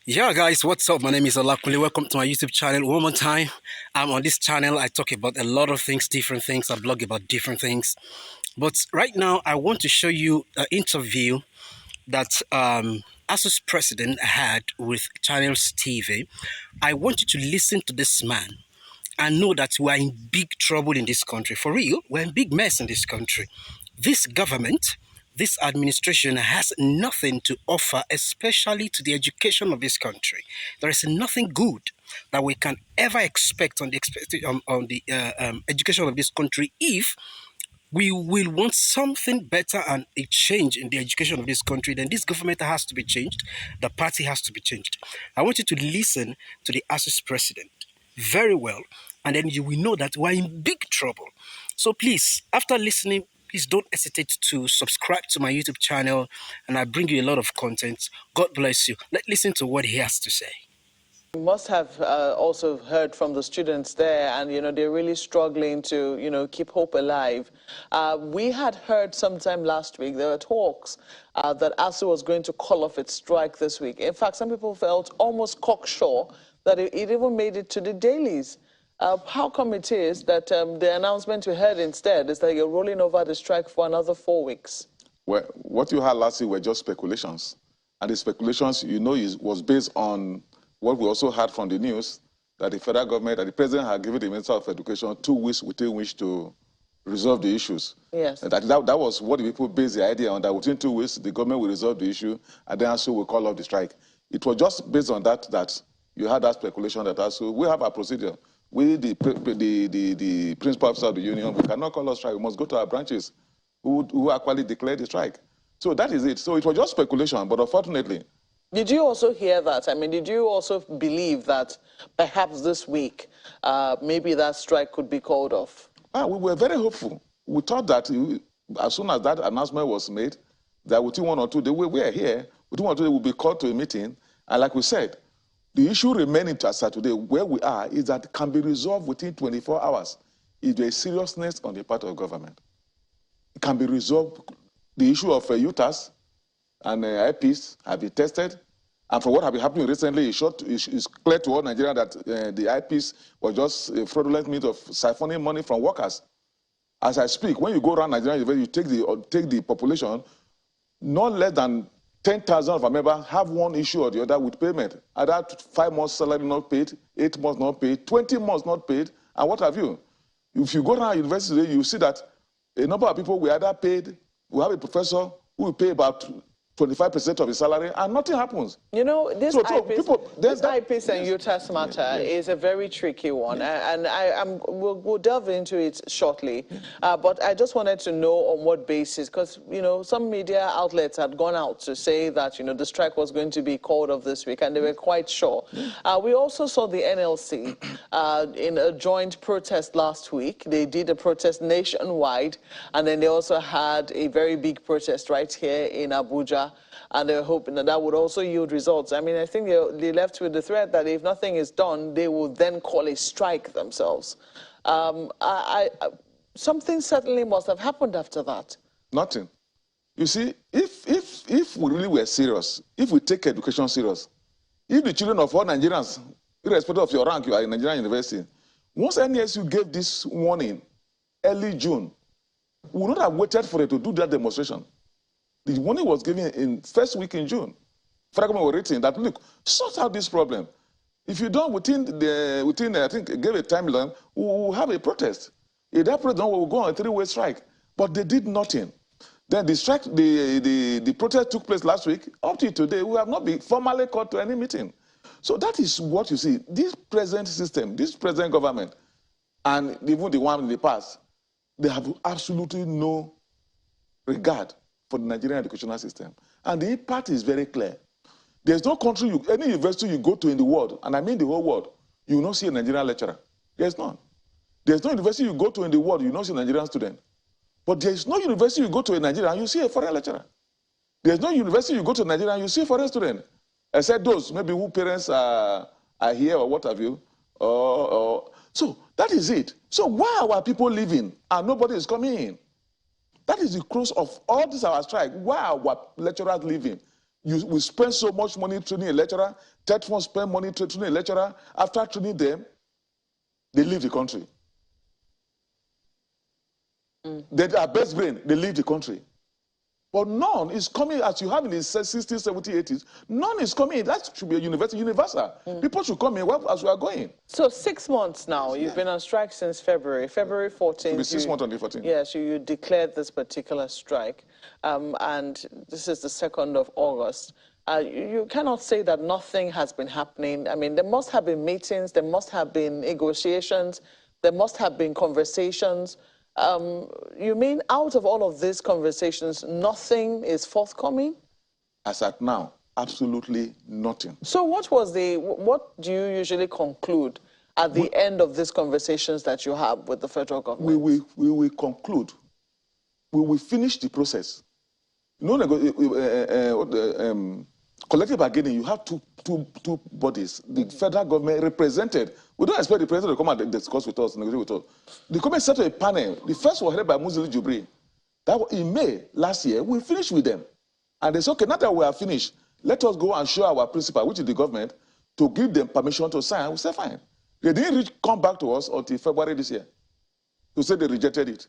Yeah, guys, what's up? My name is Olakule. Welcome to my YouTube channel one more time. On this channel, I talk about a lot of things, different things. I blog about different things. But right now, I want to show you an interview that ASUU's president had with Channels TV. I want you to listen to this man and know that we're in big trouble in this country. For real, we're in big mess in this country. This government, this administration has nothing to offer, especially to the education of this country. There is nothing good that we can ever expect on the education of this country if we will want something better and a change in the education of this country. Then this government has to be changed. The party has to be changed. I want you to listen to the ASUS president very well, and then you will know that we're in big trouble. So please, after listening, please don't hesitate to subscribe to my YouTube channel, and I bring you a lot of content. God bless you. Let's listen to what he has to say. You must have also heard from the students there, and they're really struggling to keep hope alive. We had heard sometime last week there were talks that ASUU was going to call off its strike this week. In fact, some people felt almost cocksure that it even made it to the dailies. How come it is that the announcement we heard instead is that you're rolling over the strike for another 4 weeks? Well, what you had last week were just speculations, and the speculations, was based on what we also heard from the news, that the federal government, that the president had given the Minister of Education 2 weeks within which to resolve the issues. Yes. That was what the people based the idea on, that within 2 weeks, the government will resolve the issue, and then ASUU will call off the strike. It was just based on that you had that speculation that ASUU, we have a procedure. We, the principal officer of the union, we cannot call off strike. We must go to our branches who actually declared the strike. So that is it. So it was just speculation, but unfortunately, did you also hear that? I mean, did you also believe that perhaps this week, maybe that strike could be called off? We were very hopeful. We thought that as soon as that announcement was made, that within 1 or 2 days, we were here, within 1 or 2 days, we'll be called to a meeting. And like we said, the issue remaining to us today, where we are, is that it can be resolved within 24 hours if there is seriousness on the part of government. It can be resolved. The issue of UTAS and IPs have been tested. And from what has been happening recently, it's clear to all Nigerians that the IPs were just a fraudulent means of siphoning money from workers. As I speak, when you go around Nigeria, you take the population, not less than 10,000 of our members have one issue or the other with payment. Either 5 months salary not paid, 8 months not paid, 20 months not paid, and what have you. If you go around university today, you see that a number of people we either paid, we have a professor who will pay about 25% of his salary, and nothing happens. You know, this IPs and UTAS matter is a very tricky one, and we'll delve into it shortly. But I just wanted to know on what basis, because, some media outlets had gone out to say that, the strike was going to be called off this week, and they were quite sure. We also saw the NLC in a joint protest last week. They did a protest nationwide, and then they also had a very big protest right here in Abuja. And they're hoping that would also yield results. I mean, I think they left with the threat that if nothing is done, they will then call a strike themselves. Something certainly must have happened after that. Nothing. You see, if we really were serious, if we take education serious, if the children of all Nigerians, irrespective of your rank, you are in Nigerian university, once NSU gave this warning early June, we would not have waited for it to do that demonstration. The warning was given in first week in June. Federal government were written that, look, sort out this problem. If you don't I think, give a timeline, we'll have a protest. If that protest will go on a 3-way strike. But they did nothing. Then the strike, the protest took place last week. Up to today, we have not been formally called to any meeting. So that is what you see. This present system, this present government, and even the one in the past, they have absolutely no regard for the Nigerian educational system. And the impact is very clear. There's no country, any university you go to in the world, and I mean the whole world, you will not see a Nigerian lecturer. There's none. There's no university you go to in the world, you will not see a Nigerian student. But there's no university you go to in Nigeria and you see a foreign lecturer. There's no university you go to in Nigeria and you see a foreign student. Except those maybe whose parents are here or what have you. So that is it. So why are our people leaving and nobody is coming in? That is the cause of all this our strike. Why are our lecturers leaving? We spend so much money training a lecturer. Third one spend money training a lecturer. After training them, they leave the country. They are best brain, they leave the country. But none is coming as you have in the 60s, 70s, 80s. None is coming. That should be a universal. People should come in as we are going. So 6 months now. You've been on strike since February. February 14th. It'll be 6 months on the 14th. Yes, you declared this particular strike. And this is the 2nd of August. You cannot say that nothing has been happening. I mean, there must have been meetings. There must have been negotiations. There must have been conversations. You mean out of all of these conversations, nothing is forthcoming? As at now, absolutely nothing. So what do you usually conclude at the end of these conversations that you have with the federal government? We will conclude. We will finish the process. You know, collective bargaining, you have two bodies. The federal government represented. We don't expect the president to come and discuss with us, negotiate with us. The government set up a panel. The first was headed by Musili Jubri. That was in May last year. We finished with them. And they said, okay, now that we are finished, let us go and show our principal, which is the government, to give them permission to sign. We said, fine. They didn't come back to us until February this year to say they rejected it.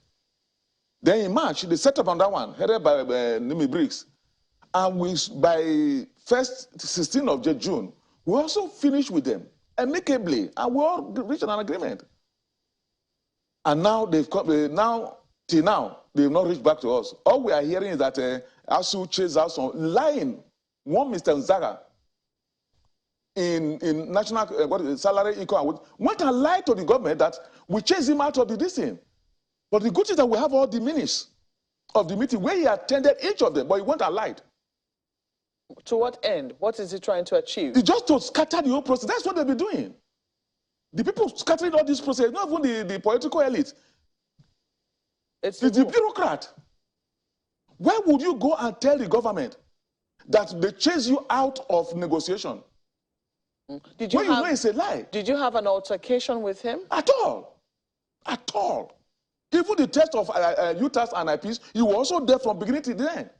Then in March, they set up another one, headed by Nimi Briggs. And by 16th of June, we also finished with them amicably, and we all reached an agreement. And now they've come, till now, they've not reached back to us. All we are hearing is that ASUU chased out some lying, one Mr. Nzaga in national salary income, went and lied to the government that we chased him out of the thing. But the good thing is that we have all the minutes of the meeting where he attended each of them, but he went and lied. To what end? What is he trying to achieve? It's just to scatter the whole process. That's what they've been doing. The people scattering all this process, not even the political elite. It's the bureaucrat. Where would you go and tell the government that they chase you out of negotiation? Did you when you know it's a lie. Did you have an altercation with him? At all. At all. Even the test of UTAS and IPs, you were also there from beginning to the end.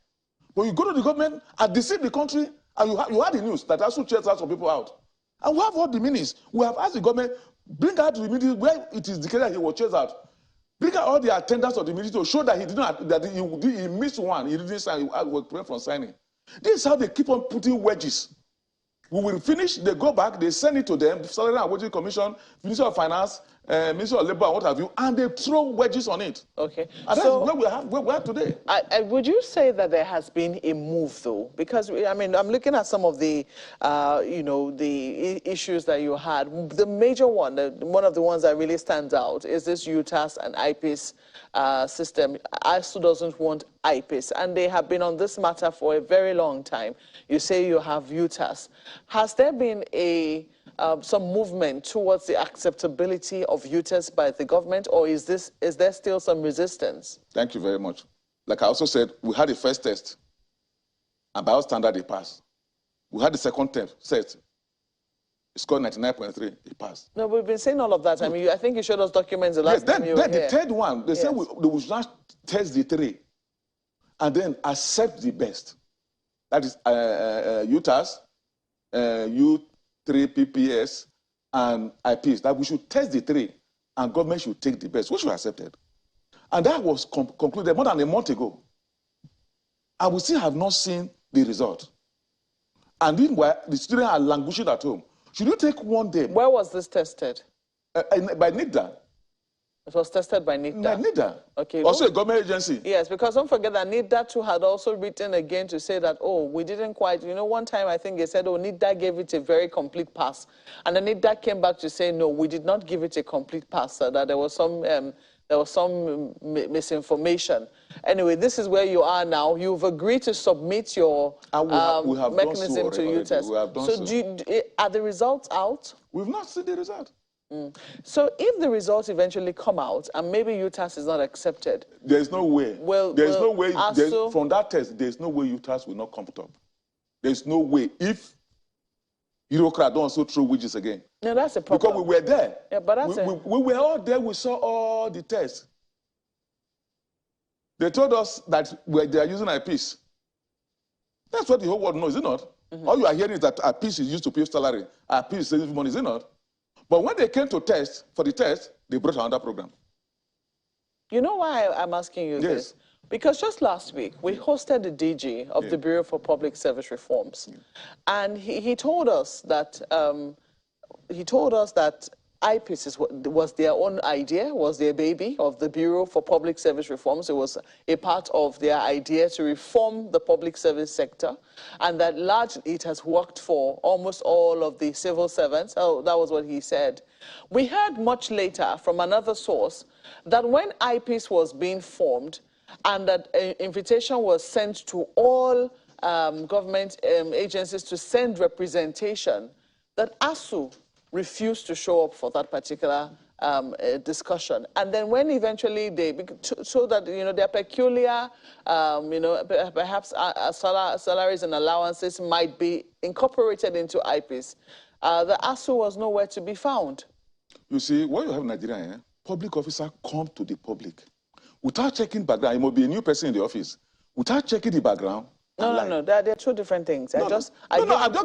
But you go to the government and deceive the country, and you had the news that ASUU chased out some people out. And we have all the minutes. We have asked the government, bring out the minutes where it is declared that he was chased out. Bring out all the attendance of the minutes to show that he missed one. He didn't sign. He was prevented from signing. This is how they keep on putting wedges. We will finish, they go back, they send it to them, the Salary and Wages Commission, Ministry of Finance, Ministry of Labour, and what have you, and they throw wedges on it. Okay. And so that's where we are today. Would you say that there has been a move, though? Because, I mean, I'm looking at some of the, the issues that you had. The major one, one of the ones that really stands out, is this UTAS and IPIS system. ASUU doesn't want IPIS, and they have been on this matter for a very long time. You say you have UTAS. Has there been some movement towards the acceptability of UTAS by the government, or is there still some resistance? Thank you very much. Like I also said, we had the first test, and by our standard, it passed. We had the second test, it scored 99.3, it passed. No, we've been saying all of that. I mean, I think you showed us documents the last time you were here. Then the third one, they said they would not test the three, and then accept the best. That is UTAS, U3 PPS, and IPs. That we should test the three, and government should take the best, which we accepted. And that was concluded more than a month ago. And we still have not seen the result. And meanwhile, the students are languishing at home. Should you take one day? Where was this tested? By NIDA. It was tested by NIDA? By NIDA. Okay. Also a government agency. Yes, because don't forget that NIDA too had also written again to say that, oh, we didn't quite, one time I think they said, oh, NIDA gave it a very complete pass. And then NIDA came back to say, no, we did not give it a complete pass, that there was some misinformation. Anyway, this is where you are now. You've agreed to submit your mechanism to UTAS. We have done so. Are the results out? We've not seen the result. So if the results eventually come out and maybe UTAS is not accepted, there's no way. There's no way. From that test, there's no way UTAS will not come up. There's no way. If Eurocrat don't also throw wedges again. No, that's a problem. Because we were there. Yeah, but we were all there. We saw all the tests. They told us that they are using IPs. That's what the whole world knows, is it not? All you are hearing is that a piece is used to pay salary, a piece is saving money, is it not? But when they came to test, for the test, they brought another program. You know why I'm asking you this? Because just last week, we hosted the DG of the Bureau for Public Service Reforms. And he told us that IPIS was their own idea, was their baby of the Bureau for Public Service Reforms. It was a part of their idea to reform the public service sector, and that largely it has worked for almost all of the civil servants. Oh, that was what he said. We heard much later from another source that when IPIS was being formed and that an invitation was sent to all government agencies to send representation, that ASUU refused to show up for that particular discussion. And then when eventually they, so that, their peculiar, perhaps salaries and allowances might be incorporated into IPIS, the ASUU was nowhere to be found. You see, when you have Nigeria, public officer come to the public without checking background. It might be a new person in the office. Without checking the background. No, they're two different things. I'm just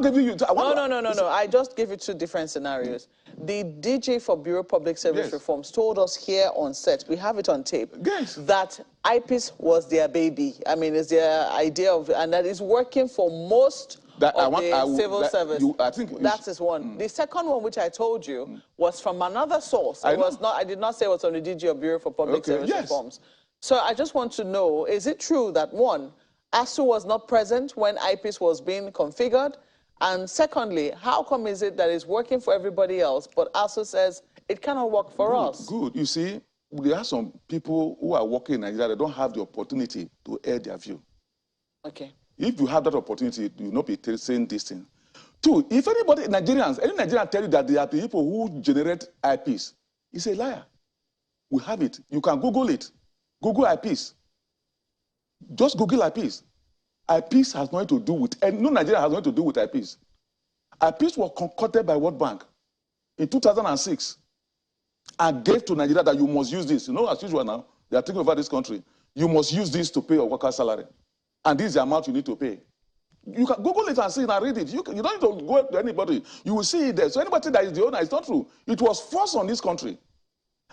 giving you. I just give you two different scenarios. The DG for Bureau of Public Service Reforms told us here on set, we have it on tape, that IPIS was their baby. I mean, it's their idea of, and that is working for most of the civil service. That is one. The second one, which I told you, was from another source. I did not say it was from the DG of Bureau for Public Service Reforms. So I just want to know, is it true that, one, ASUU was not present when IPIS was being configured? And secondly, how come is it that it's working for everybody else, but ASUU says it cannot work for us? Good. You see, there are some people who are working in Nigeria that don't have the opportunity to air their view. Okay. If you have that opportunity, you will not be saying this thing. Two, if any Nigerian tell you that there are people who generate IPs, he's a liar. We have it. You can Google it. Google IPs. Just Google IPs. IPs has nothing to do with, and no Nigeria has nothing to do with IPs. IPs were concocted by World Bank in 2006 and gave to Nigeria that you must use this. As usual now, they are taking over this country. You must use this to pay your worker's salary. And this is the amount you need to pay. You can Google it and see it and read it. You don't need to go to anybody. You will see it there. So anybody that is the owner, it's not true. It was forced on this country.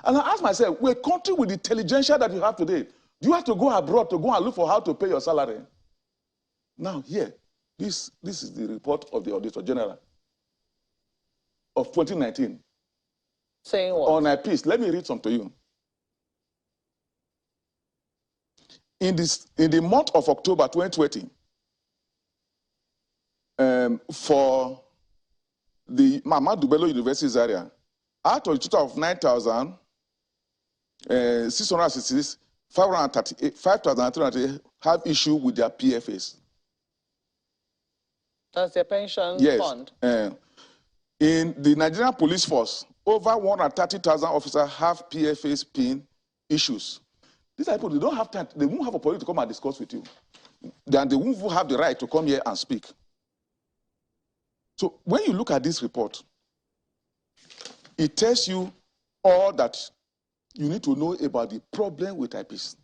And I ask myself, we're a country with the intelligentsia that you have today. Do you have to go abroad to go and look for how to pay your salary? Now, here, this is the report of the Auditor General of 2019. Saying what? On IPs. Let me read some to you. In the month of October 2020, for the Ahmadu Bello University's area, out of a total of 9,666, 5,338 have issue with their PFAs. That's their pension fund? In the Nigerian police force, over 130,000 officers have PFAs PIN issues. These people, they don't have time. They won't have a opportunity to come and discuss with you. Then they won't have the right to come here and speak. So when you look at this report, it tells you all that you need to know about the problem with IPs.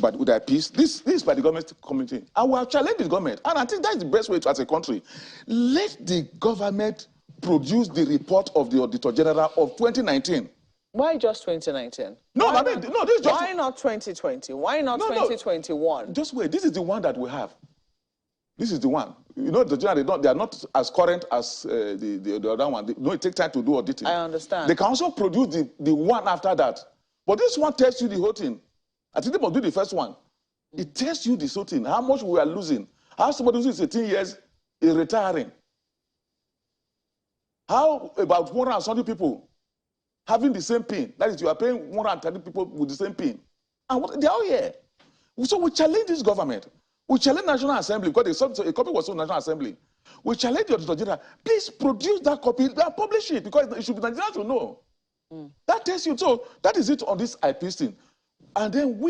With IPs, this is by the government committee. I will challenge the government, and I think that's the best way to, as a country. Let the government produce the report of the Auditor General of 2019. Why just 2019? This is just... Why not 2020? Why not 2021? Just wait. This is the one that we have. This is the one. The general, they are not as current as the other one. It takes time to do auditing. I understand. They can also produce the one after that. But this one tells you the whole thing. I think they must do the first one. It tells you the whole thing, how much we are losing. How somebody who is 18 years is retiring. How about 170 people having the same PIN? That is, you are paying 130 people with the same PIN. And they are all here. So we challenge this government. We challenge National Assembly, because a copy was on National Assembly. We challenge the Auditor General. Please produce that copy and publish it, because it should be Nigerians to know. That tells you. So that is it on this IP thing. And then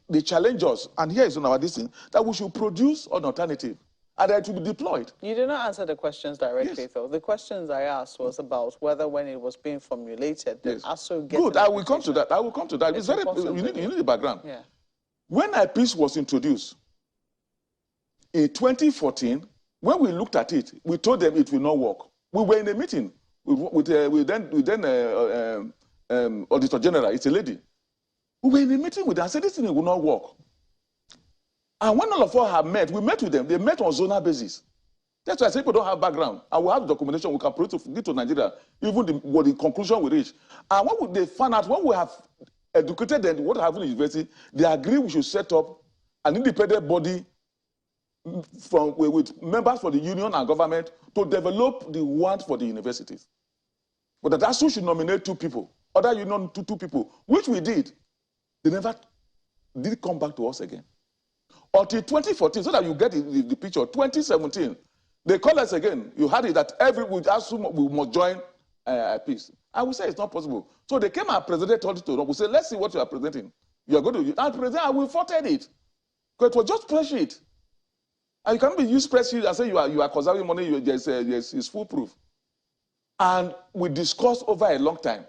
they challenge us, and here is on our thing, that we should produce an alternative, and that it will be deployed. You did not answer the questions directly, though. The questions I asked was about whether when it was being formulated, that ASUU gets... Good, I will come to that. I will come to that. It's very, you need the background. Yeah. When IPs was introduced, In 2014, when we looked at it, we told them it will not work. We were in a meeting with Auditor General, it's a lady. We were in a meeting with them and said this thing will not work. And when all of us have met, we met with them. They met on zonal basis. That's why I say people don't have background. And we have documentation, we can produce to Nigeria, even what the conclusion we reach. And what they found out, when we have educated them, what happened in the university, they agree we should set up an independent body with members for the union and government to develop the want for the universities. But that ASUU should nominate 2 people, other union 2 people, which we did. They never did come back to us again. Until 2014, so that you get the picture, 2017, they call us again. You heard it that with ASUU we must join peace. And we say it's not possible. So they came and presented it to us. We said, let's see what you are presenting. You are going to present, and we voted it. Because it was just spreadsheet. And you can't be use spreadsheet and say you are conserving money, yes, it's foolproof. And we discussed over a long time.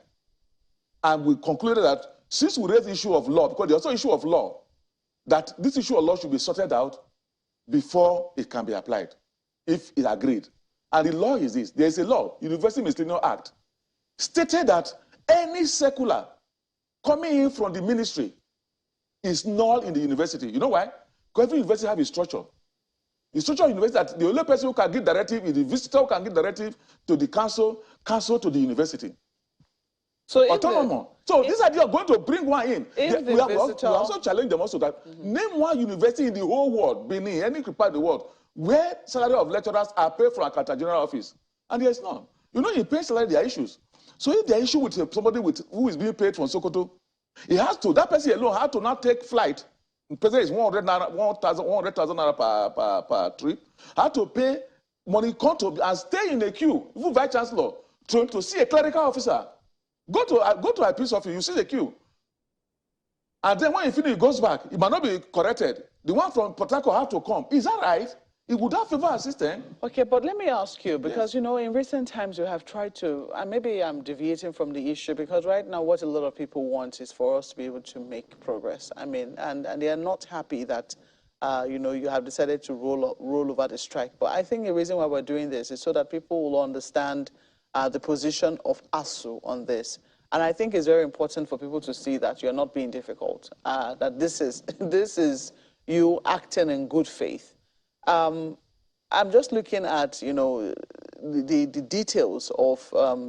And we concluded that since we raised the issue of law, because there's also issue of law, that this issue of law should be sorted out before it can be applied, if it agreed. And the law is this. There is a law, University Miscellaneous Act, stated that any circular coming in from the ministry is null in the university. You know why? Because every university has a structure. The structure of the university, that the only person who can give directive is the visitor who can give directive to the council, council to the university. So autonomous. So this idea of going to bring one in, we also challenge them also that name one university in the whole world, Benin, any part of the world, where salary of lecturers are paid from a Accountant General office. And there is none. You know, in paying salary, there are issues. So if there are issue with somebody who is being paid from Sokoto, he has to, that person alone has to now take flight. The person is 100,000 naira per trip. Has to pay money, come to and stay in a queue, even vice chancellor, to see a clerical officer. Go to a peace office, you see the queue. And then when he finishes, he goes back. It might not be corrected. The one from Port Harcourt has to come. Is that right? It would have favor assistance. Okay, but let me ask you, because, you know, in recent times you have tried to, and maybe I'm deviating from the issue, because right now what a lot of people want is for us to be able to make progress. I mean, and they are not happy that, you know, you have decided to roll over the strike. But I think the reason why we're doing this is so that people will understand the position of ASUU on this. And I think it's very important for people to see that you're not being difficult, that this is you acting in good faith. I'm just looking at, you know, the details of,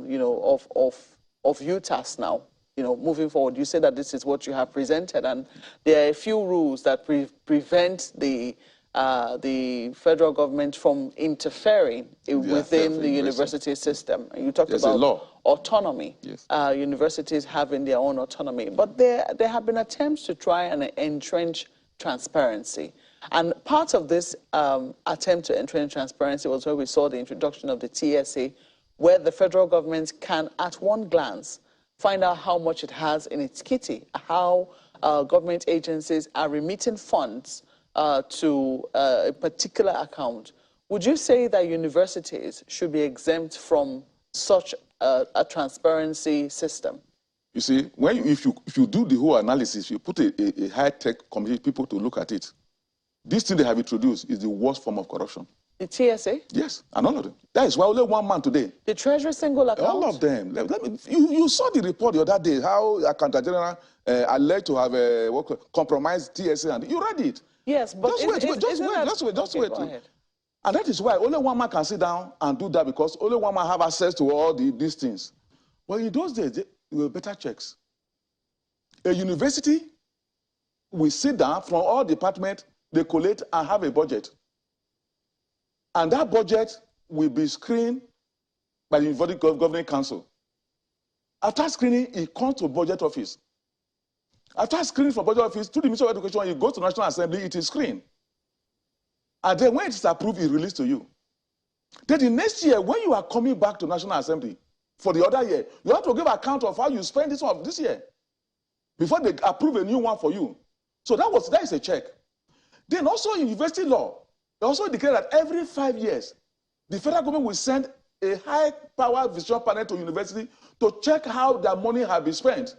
you know, of UTAS now, you know, moving forward. You said that this is what you have presented, and there are a few rules that prevent the federal government from interfering within the university system. You talked about autonomy, universities having their own autonomy. But there have been attempts to try and entrench transparency. And part of this attempt to entrench transparency was where we saw the introduction of the TSA, where the federal government can, at one glance, find out how much it has in its kitty, how government agencies are remitting funds to a particular account. Would you say that universities should be exempt from such a transparency system? You see, if you do the whole analysis, you put a high-tech committee people to look at it. This thing they have introduced is the worst form of corruption. The TSA? Yes, and all of them. That is why only one man today. The Treasury single account? All of them. You saw the report the other day, how Accountant General alleged to have compromised TSA, and you read it. Yes, but just wait. And that is why only one man can sit down and do that, because only one man have access to all these things. Well, in those days, there were better checks. A university will sit down from all departments, they collate and have a budget. And that budget will be screened by the University Governing Council. After screening, it comes to budget office. After screening from budget office to the Ministry of Education, it goes to National Assembly, it is screened. And then when it is approved, it's released to you. Then the next year, when you are coming back to National Assembly for the other year, you have to give account of how you spend this one this year before they approve a new one for you. So that is a check. Then also in university law, they also declare that every 5 years, the federal government will send a high-power visitation panel to university to check how their money has been spent.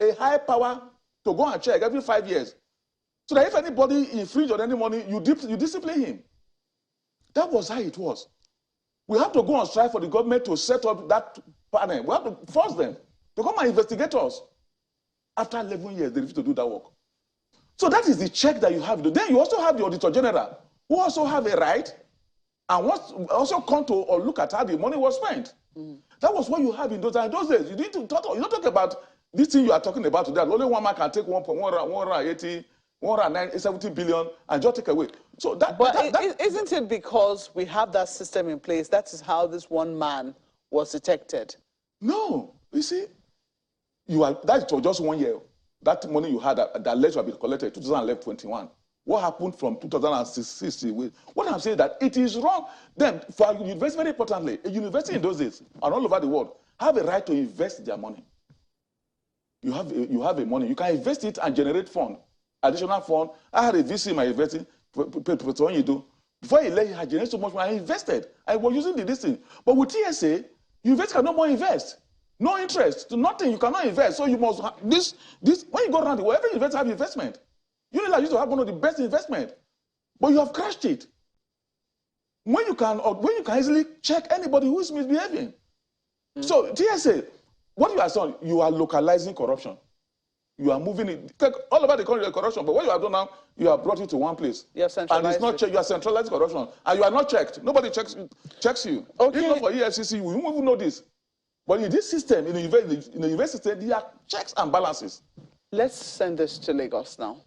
A high power to go and check every 5 years. So that if anybody infringe on any money, you discipline him. That was how it was. We have to go on strike for the government to set up that panel. We have to force them to come and investigate us. After 11 years, they refuse to do that work. So that is the check that you have. Then you also have the Auditor General, who also have a right and also come to or look at how the money was spent. That was what you have in those days. You don't talk about this thing you are talking about today. Only one man can take 170 billion and just take away. So isn't it because we have that system in place? That is how this one man was detected. No, you see, that was just 1 year. That money you had that led to have been collected 2011-21. What happened from 2016? What I'm saying that it is wrong. Then, for a university, very importantly, a university in those days and all over the world have a right to invest their money. You have a money. You can invest it and generate fund, additional fund. I had a VC in my investing. Before he left, he had generated so much money. I invested. I was using this thing. But with TSA, university cannot more invest. No interest, nothing. You cannot invest. So you must this. When you go around the world, every investor have investment. Unilag used to have one of the best investment, but you have crashed it. When you can easily check anybody who is misbehaving. So TSA, what you are saying, you are localizing corruption. You are moving it all over the country, corruption. But what you have done now, you have brought it to one place. You have centralized. And it's not checked. You are centralizing corruption, and you are not checked. Nobody checks you. Okay. Even for EFCC, we won't even know this. But in this system, in the university system, there are checks and balances. Let's send this to Lagos now.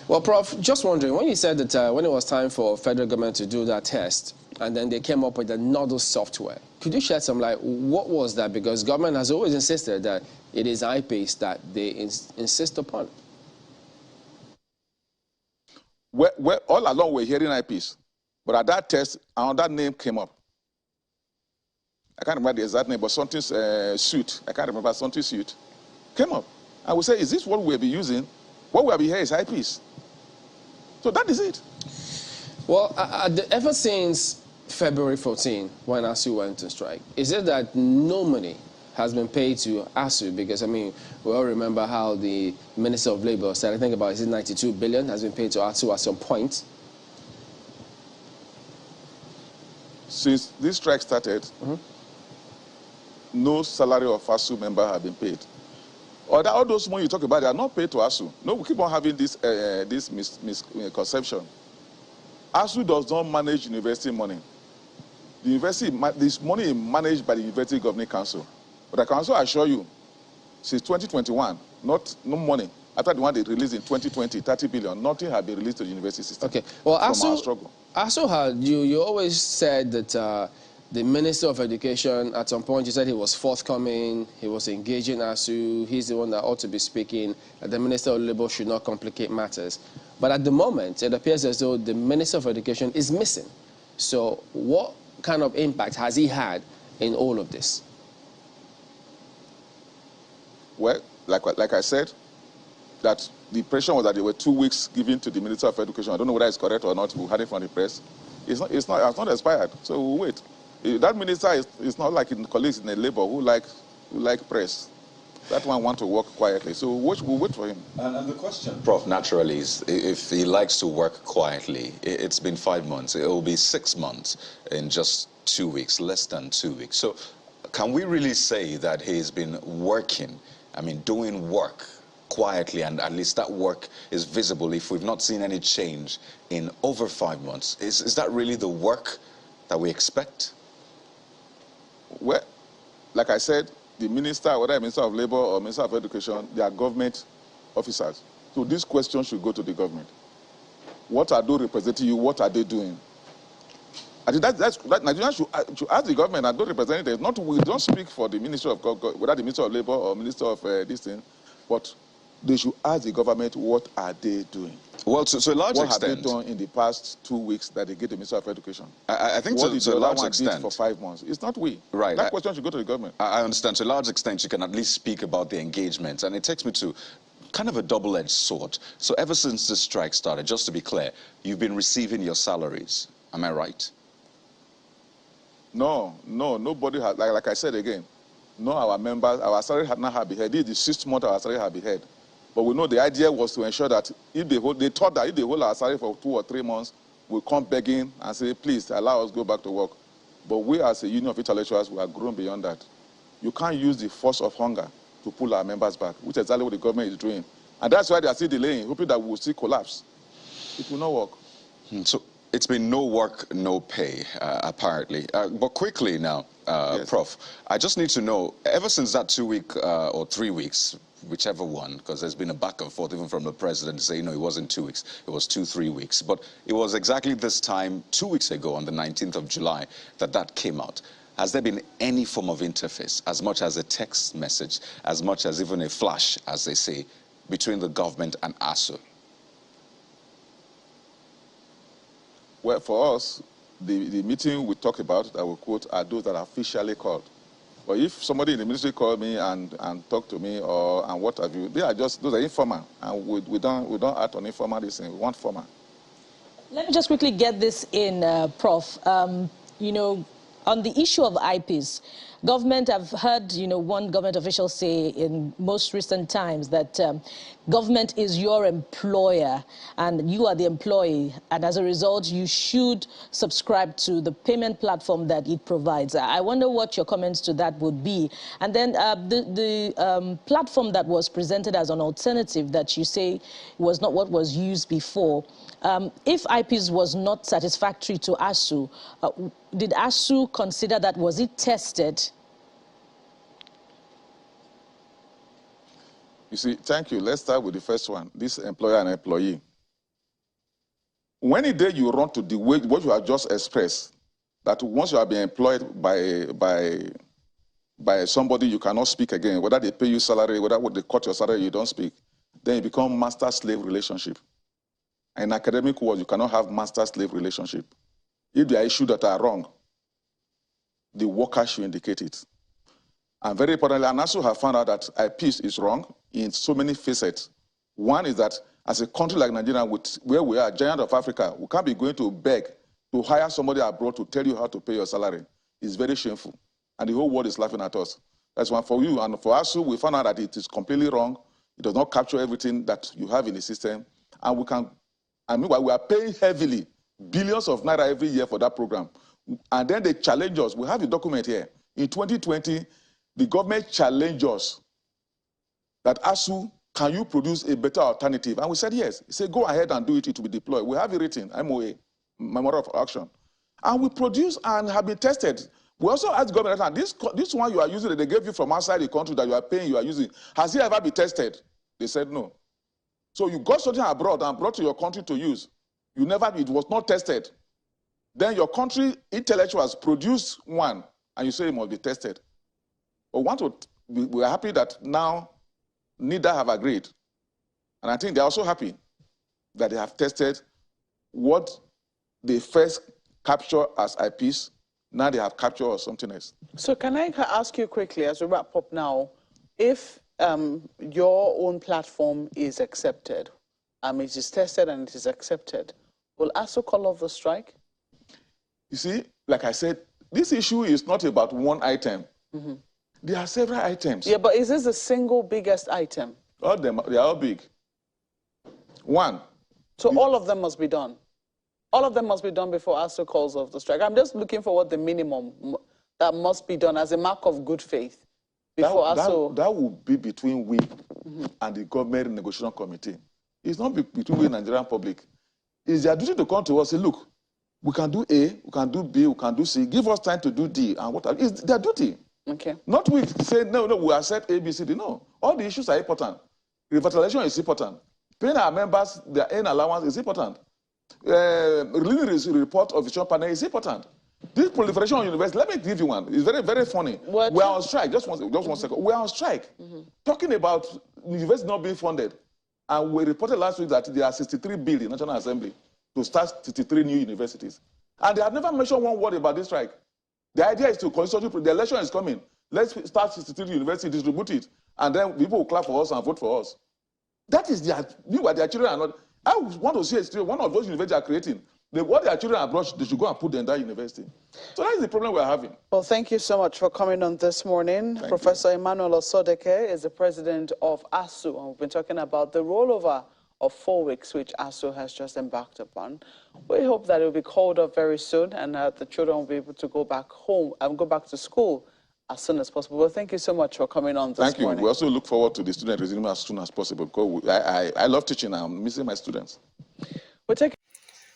Well, Prof, just wondering, when you said that when it was time for federal government to do that test, and then they came up with another software, could you shed some light? What was that? Because government has always insisted that it is eyepiece that they insist upon. All along we're hearing eyepiece, but at that test, another name came up. I can't remember the exact name, but something suit. I can't remember something suit came up. I would say, is this what we'll be using? What we'll be here is eyepiece. So that is it. Well, ever since February 14, when ASUU went on strike, is it that no money has been paid to ASUU? Because, I mean, we all remember how the Minister of Labour said, I think about, is it 92 billion has been paid to ASUU at some point? Since this strike started, no salary of ASUU member have been paid. All those money you talk about, they are not paid to ASUU. No, we keep on having this misconception. ASUU does not manage university money. The university, this money is managed by the University Governing Council. But I can also assure you, since 2021, no money. After the one they released in 2020, 30 billion, nothing has been released to the university system. Okay. Well, ASUU had you always said that the Minister of Education, at some point, you said he was forthcoming, he was engaging ASUU, he's the one that ought to be speaking, the Minister of Labour should not complicate matters. But at the moment, it appears as though the Minister of Education is missing. So what kind of impact has he had in all of this? Well, like I said, that the impression was that there were 2 weeks given to the Minister of Education. I don't know whether it's correct or not. We had it from the press. It's not expired, so we'll wait. That minister is not like in colleagues in the Labour who like press. That one want to work quietly. So we'll wait for him. And the question, Prof, naturally is if he likes to work quietly, it's been 5 months. It will be 6 months in just 2 weeks, less than 2 weeks. So can we really say that he's been working, I mean, doing work quietly, and at least that work is visible if we've not seen any change in over 5 months? Is that really the work that we expect? Well, like I said, the minister, whether Minister of Labour or Minister of Education, they are government officers. So this question should go to the government. What are they representing you? What are they doing? I think that Nigeria should ask the government and those representatives. We don't speak for the Minister of whether the Minister of Labour or Minister of this thing, but they should ask the government what are they doing. Well, to a large extent, what have they done in the past 2 weeks that they get the Minister of Education? I think to a large extent, for 5 months. It's not we. Right. That question should go to the government. I understand. To a large extent, you can at least speak about the engagement, and it takes me to kind of a double-edged sword. So ever since the strike started, just to be clear, you've been receiving your salaries. Am I right? No, nobody has. Like I said again, no, our members, our salary had not been heard. This is the 6th month our salary had been heard. But we know the idea was to ensure that if they thought that if they hold our salary for 2 or 3 months, we'll come begging and say, please allow us to go back to work. But we as a union of intellectuals, we have grown beyond that. You can't use the force of hunger to pull our members back, which is exactly what the government is doing. And that's why they are still delaying, hoping that we will still collapse. It will not work. So it's been no work, no pay, apparently. But quickly now, Yes. Prof, I just need to know, ever since that 2 week or 3 weeks, whichever one, because there's been a back and forth even from the president saying, no, it wasn't 2 weeks, it was 2-3 weeks. But it was exactly this time, 2 weeks ago, on the 19th of July, that came out. Has there been any form of interface, as much as a text message, as much as even a flash, as they say, between the government and ASUU? Well, for us, the meeting we talk about, that we quote, are those that are officially called. But if somebody in the ministry called me and talk to me and what have you, they are just, those are informal. And we don't act on informal this thing, we want formal. Let me just quickly get this in, Prof. You know, on the issue of IPs, government, I've heard, you know, one government official say in most recent times that government is your employer and you are the employee, and as a result, you should subscribe to the payment platform that it provides. I wonder what your comments to that would be. And then the platform that was presented as an alternative that you say was not what was used before, if IPs was not satisfactory to ASUU, did ASUU consider that? Was it tested? You see, thank you. Let's start with the first one, this employer and employee. When a day you run to the way, what you have just expressed, that once you have been employed by somebody, you cannot speak again, whether they pay you salary, whether they cut your salary, you don't speak, then it becomes master-slave relationship. In academic world, you cannot have master-slave relationship. If there are issues that are wrong, the worker should indicate it. And very importantly, and also have found out that IPs is wrong in so many facets. One is that as a country like Nigeria, where we are, giant of Africa, we can't be going to beg to hire somebody abroad to tell you how to pay your salary. It's very shameful. And the whole world is laughing at us. That's one for you. And for us, we found out that it is completely wrong. It does not capture everything that you have in the system. And meanwhile, we are paying heavily, billions of naira every year for that program. And then they challenge us. We have a document here. In 2020, the government challenged us that ASUU, can you produce a better alternative? And we said yes. He said, go ahead and do it, it will be deployed. We have it written, MOA, Memorandum of Action. And we produce and have been tested. We also asked government, this one you are using that they gave you from outside the country that you are paying, you are using, has it ever been tested? They said no. So you got something abroad and brought to your country to use. It was not tested. Then your country intellectuals produced one, and you say it must be tested. But we are happy that now neither have agreed. And I think they're also happy that they have tested what they first captured as IPs. Now they have captured or something else. So can I ask you quickly, as we wrap up now, if your own platform is accepted, it is tested and it is accepted, will ASUU call off the strike? You see, like I said, this issue is not about one item. Mm-hmm. There are several items. Yeah, but is this the single biggest item? All them, they are all big. One. So all of them must be done? All of them must be done before ASUU calls off the strike? I'm just looking for what the minimum that must be done as a mark of good faith before ASUU. That will be between we and the government negotiation committee. It's not between we and the Nigerian public. It's their duty to come to us and say, look, we can do A, we can do B, we can do C. Give us time to do D and what. It's their duty. Okay. Not we say, no, we accept A, B, C, D. No. All the issues are important. Revitalization is important. Paying our members their earn allowance is important. Releasing the report of the job panel is important. This proliferation of universities, let me give you one. It's very, very funny. We are on strike. Just one second. We are on strike. Talking about universities not being funded. And we reported last week that there are 63 bills in the National Assembly to start 63 new universities. And they have never mentioned one word about this strike. The idea is to constitute, the election is coming. Let's start 63 universities, distribute it, and then people will clap for us and vote for us. That is their children are not. I want to see one of those universities are creating. what their children abroad, they should go and put them in that university. So that is the problem we're having. Well, thank you so much for coming on this morning. Professor Emmanuel Osodeke is the president of ASUU, and we've been talking about the rollover of 4 weeks, which ASUU has just embarked upon. We hope that it will be called up very soon, and the children will be able to go back home and go back to school as soon as possible. Well, thank you so much for coming on this morning. Thank you. We also look forward to the student resuming as soon as possible, because I love teaching. I'm missing my students. We'll take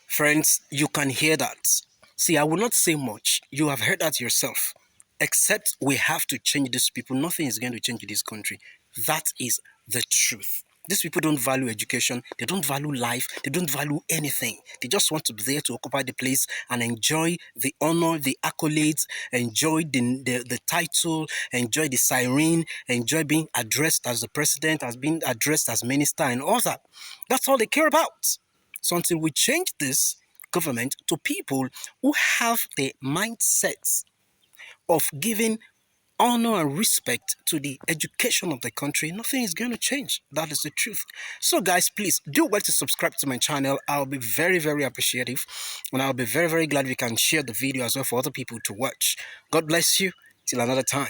Friends, you can hear that. See, I will not say much. You have heard that yourself. Except we have to change these people. Nothing is going to change in this country. That is the truth. These people don't value education. They don't value life. They don't value anything. They just want to be there to occupy the place and enjoy the honor, the accolades, enjoy the title, enjoy the siren, enjoy being addressed as the president, as being addressed as minister and all that. That's all they care about. So until we change this government to people who have the mindsets of giving honor and respect to the education of the country, nothing is going to change. That is the truth. So guys, please do well to subscribe to my channel. I'll be very, very appreciative, and I'll be very, very glad we can share the video as well for other people to watch. God bless you. Till another time.